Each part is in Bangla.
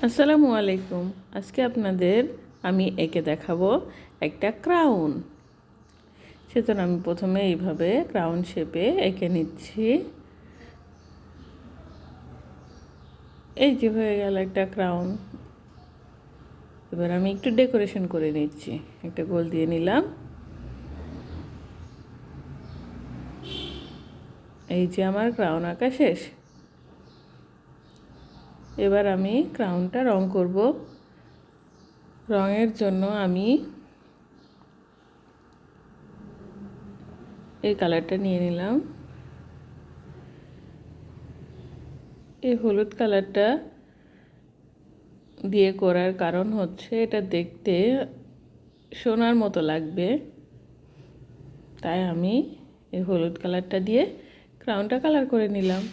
আসসালামু আলাইকুম। আজকে আপনাদের আমি এঁকে দেখাবো একটা ক্রাউন। সেজন্য আমি প্রথমে এইভাবে ক্রাউন শেপে এঁকে নিচ্ছি। এই যে হয়ে গেল একটা ক্রাউন। এবার আমি একটু ডেকোরেশন করে নিচ্ছি। একটা গোল দিয়ে নিলাম। এই যে আমার ক্রাউন আঁকা শেষ। এবার আমি ক্রাউনটা রং করব। রঙের জন্য আমি এই কালারটা নিয়ে নিলাম। এই হলুদ কালারটা দিয়ে করার কারণ হচ্ছে এটা দেখতে সোনার মতো লাগবে, তাই আমি এই হলুদ কালারটা দিয়ে ক্রাউনটা কালার করে নিলাম।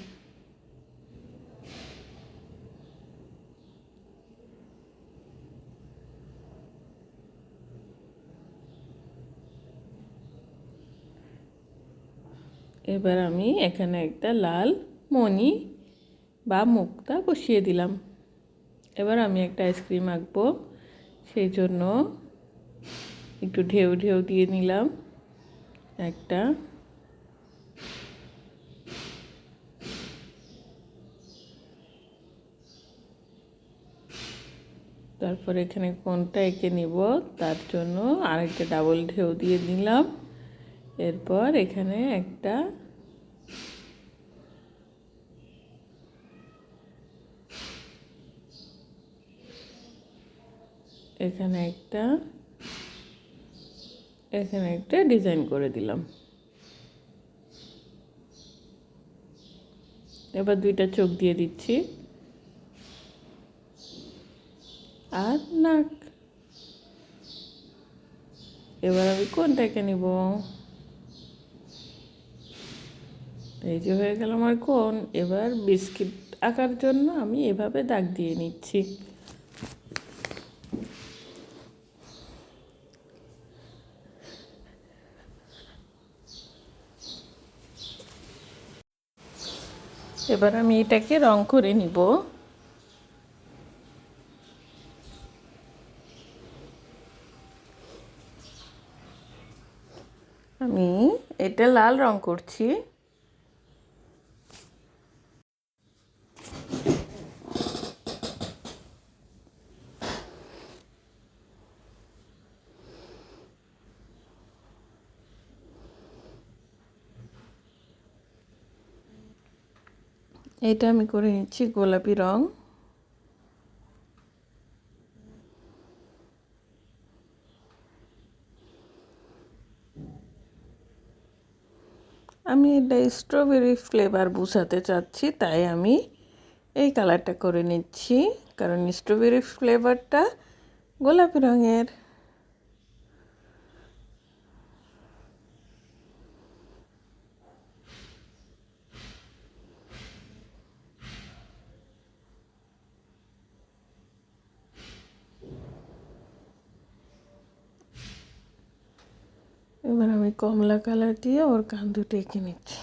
এবার আমি এখানে একটা লাল মণি বা মুক্তা বসিয়ে দিলাম। এবার আমি একটা আইসক্রিম আঁকবো, সেই জন্য একটু ঢেউ ঢেউ দিয়ে নিলাম একটা। তারপর এখানে কোনটা এঁকে নিব তার জন্য আরেকটা ডাবল ঢেউ দিয়ে নিলাম। এরপর এখানে একটা এখানে একটা ডিজাইন করে দিলাম। এবার দুইটা চোখ দিয়ে দিচ্ছি আর নাক। এবার আমি কোনটাকে নিব? এই যে হয়ে গেল আমার কোন। এবার বিস্কিট আঁকার জন্য আমি এভাবে দাগ দিয়ে নিচ্ছি। এবার আমি এটাকে রং করে নিব। আমি এটা লাল রং করছি। এটা আমি করে নিচ্ছি গোলাপি রং। আমি এটা স্ট্রবেরি ফ্লেভার বোঝাতে চাচ্ছি, তাই আমি এই কালারটা করে নিচ্ছি, কারণ স্ট্রবেরি ফ্লেভারটা গোলাপি রঙের। এবার আমি কমলা কালার দিয়ে ওর কান দুটো এঁকে নিচ্ছি।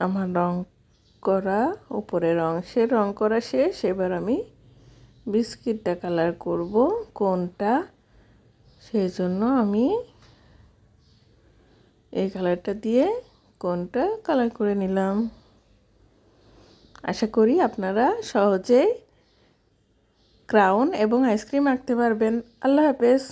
আমার রং করা উপরের অংশের রং করা শেষ। এবার আমি বিস্কিটটা কালার করব কোনটা, সেই জন্য আমি এই কালারটা দিয়ে কোনটা কালার করে নিলাম। আশা করি আপনারা সহজেই ক্রাউন এবং আইসক্রিম আঁকতে পারবেন। আল্লাহ হাফেজ।